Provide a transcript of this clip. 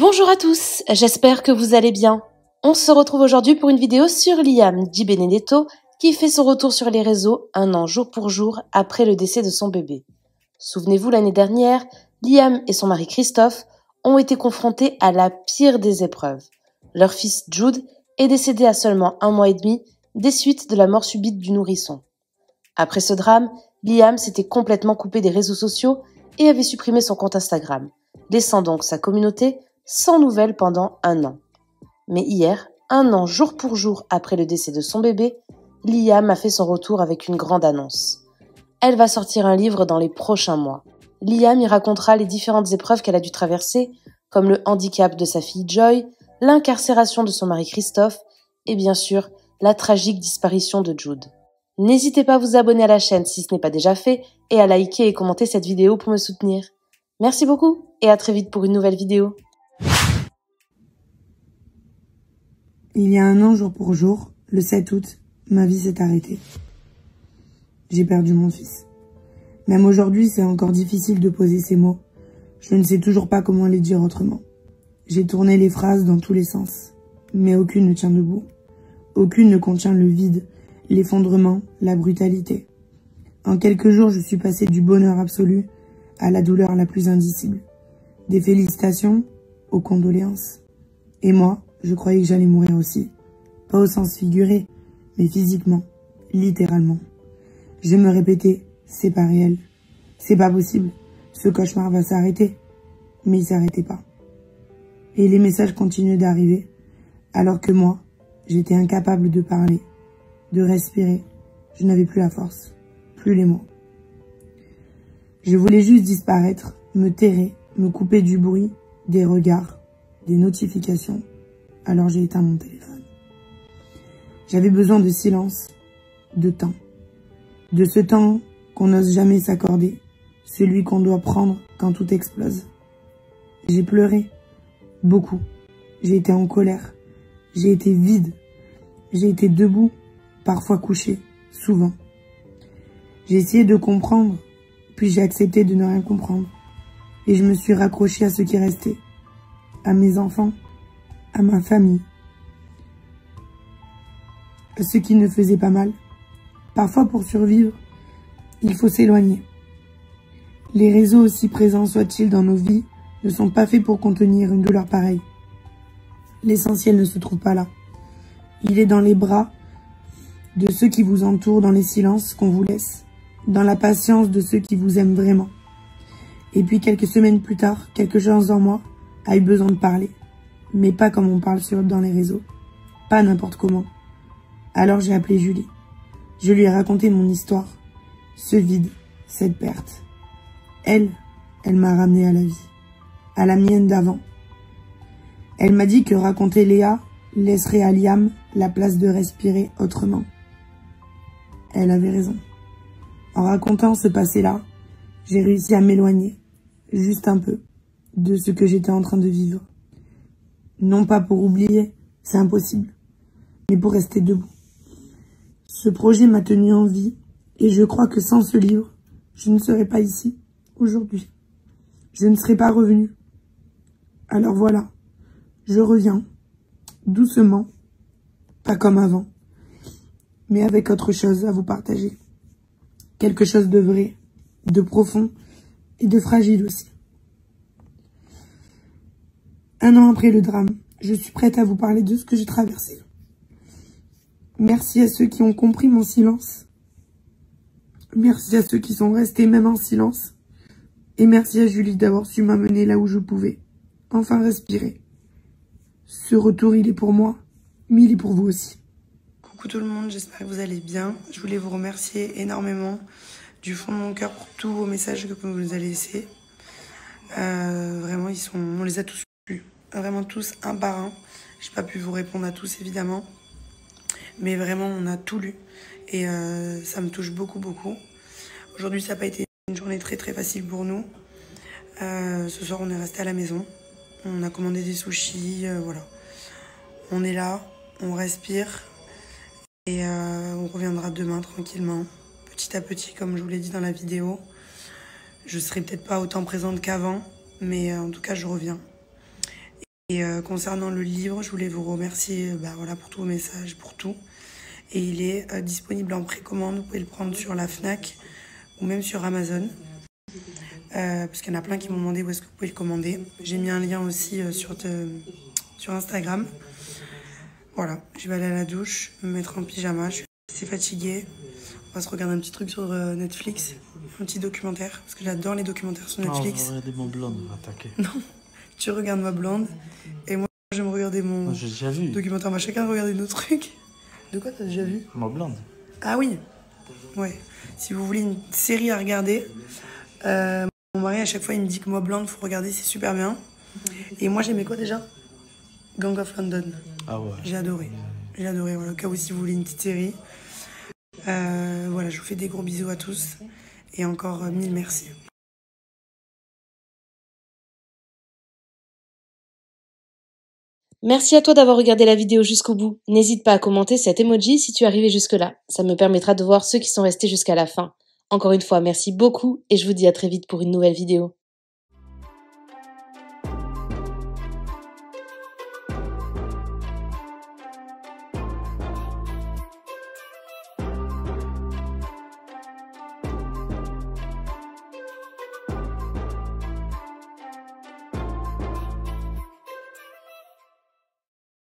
Bonjour à tous, j'espère que vous allez bien. On se retrouve aujourd'hui pour une vidéo sur Liam Di Benedetto qui fait son retour sur les réseaux un an jour pour jour après le décès de son bébé. Souvenez-vous, l'année dernière, Liam et son mari Christophe ont été confrontés à la pire des épreuves. Leur fils Jude est décédé à seulement 1 mois et demi des suites de la mort subite du nourrisson. Après ce drame, Liam s'était complètement coupé des réseaux sociaux et avait supprimé son compte Instagram, laissant donc sa communauté sans nouvelles pendant 1 an. Mais hier, 1 an jour pour jour après le décès de son bébé, Liam a fait son retour avec une grande annonce. Elle va sortir un livre dans les prochains mois. Liam y racontera les différentes épreuves qu'elle a dû traverser, comme le handicap de sa fille Joy, l'incarcération de son mari Christophe et bien sûr la tragique disparition de Jude. N'hésitez pas à vous abonner à la chaîne si ce n'est pas déjà fait et à liker et commenter cette vidéo pour me soutenir. Merci beaucoup et à très vite pour une nouvelle vidéo. Il y a 1 an jour pour jour, le 7 août, ma vie s'est arrêtée. J'ai perdu mon fils. Même aujourd'hui, c'est encore difficile de poser ces mots. Je ne sais toujours pas comment les dire autrement. J'ai tourné les phrases dans tous les sens, mais aucune ne tient debout. Aucune ne contient le vide, l'effondrement, la brutalité. En quelques jours, je suis passée du bonheur absolu à la douleur la plus indicible. Des félicitations aux condoléances. Et moi, je croyais que j'allais mourir aussi. Pas au sens figuré, mais physiquement, littéralement. Je me répétais, c'est pas réel. C'est pas possible. Ce cauchemar va s'arrêter. Mais il s'arrêtait pas. Et les messages continuaient d'arriver, alors que moi, j'étais incapable de parler, de respirer. Je n'avais plus la force, plus les mots. Je voulais juste disparaître, me terrer, me couper du bruit, des regards, des notifications. Alors j'ai éteint mon téléphone. J'avais besoin de silence, de temps. De ce temps qu'on n'ose jamais s'accorder, celui qu'on doit prendre quand tout explose. J'ai pleuré, beaucoup. J'ai été en colère. J'ai été vide. J'ai été debout, parfois couché, souvent. J'ai essayé de comprendre, puis j'ai accepté de ne rien comprendre. Et je me suis raccrochée à ce qui restait, à mes enfants, à ma famille, à ceux qui ne faisaient pas mal. Parfois, pour survivre, il faut s'éloigner. Les réseaux, aussi présents soient-ils dans nos vies, ne sont pas faits pour contenir une douleur pareille. L'essentiel ne se trouve pas là. Il est dans les bras de ceux qui vous entourent, dans les silences qu'on vous laisse, dans la patience de ceux qui vous aiment vraiment. Et puis, quelques semaines plus tard, quelque chose en moi a eu besoin de parler. Mais pas comme on parle dans les réseaux. Pas n'importe comment. Alors j'ai appelé Julie. Je lui ai raconté mon histoire. Ce vide, cette perte. Elle m'a ramené à la vie. À la mienne d'avant. Elle m'a dit que raconter Léa laisserait à Liam la place de respirer autrement. Elle avait raison. En racontant ce passé-là, j'ai réussi à m'éloigner, juste un peu, de ce que j'étais en train de vivre. Non pas pour oublier, c'est impossible, mais pour rester debout. Ce projet m'a tenu en vie et je crois que sans ce livre, je ne serais pas ici, aujourd'hui. Je ne serais pas revenue. Alors voilà, je reviens, doucement, pas comme avant, mais avec autre chose à vous partager. Quelque chose de vrai, de profond et de fragile aussi. 1 an après le drame, je suis prête à vous parler de ce que j'ai traversé. Merci à ceux qui ont compris mon silence. Merci à ceux qui sont restés même en silence. Et merci à Julie d'avoir su m'amener là où je pouvais. Enfin respirer. Ce retour, il est pour moi, mais il est pour vous aussi. Coucou tout le monde, j'espère que vous allez bien. Je voulais vous remercier énormément du fond de mon cœur pour tous vos messages que vous nous avez laissés. Vraiment, on les a tous lus. Vraiment tous, un par un. J'ai pas pu vous répondre à tous, évidemment. Mais vraiment, on a tout lu. Et ça me touche beaucoup, beaucoup. Aujourd'hui, ça n'a pas été une journée très, très facile pour nous. Ce soir, on est resté à la maison. On a commandé des sushis, voilà. On est là, on respire. Et on reviendra demain, tranquillement. Petit à petit, comme je vous l'ai dit dans la vidéo. Je serai peut-être pas autant présente qu'avant. Mais en tout cas, je reviens. Et concernant le livre, je voulais vous remercier voilà, pour tous vos messages, pour tout. Et il est disponible en précommande, vous pouvez le prendre sur la FNAC ou même sur Amazon. Parce qu'il y en a plein qui m'ont demandé où est-ce que vous pouvez le commander. J'ai mis un lien aussi sur Instagram. Voilà, je vais aller à la douche, me mettre en pyjama, je suis assez fatiguée. On va se regarder un petit truc sur Netflix, un petit documentaire, parce que j'adore les documentaires sur Netflix. Non, on va regarder mon blonde, on va attaquer. Non, tu regardes ma blonde, et moi je vais me regarder mon j'ai déjà vu. documentaire. On va chacun regarder nos trucs. De quoi t'as déjà vu? Ma blonde. Ah oui, ouais. Si vous voulez une série à regarder, mon mari à chaque fois il me dit que moi blonde, faut regarder, c'est super bien. Et moi j'aimais quoi déjà? Gang of London. Ah ouais. J'ai adoré. J'ai adoré, voilà, au cas où si vous voulez une petite série. Voilà, je vous fais des gros bisous à tous. Et encore 1000 merci. Merci à toi d'avoir regardé la vidéo jusqu'au bout. N'hésite pas à commenter cet emoji si tu es arrivé jusque-là. Ça me permettra de voir ceux qui sont restés jusqu'à la fin. Encore une fois, merci beaucoup et je vous dis à très vite pour une nouvelle vidéo.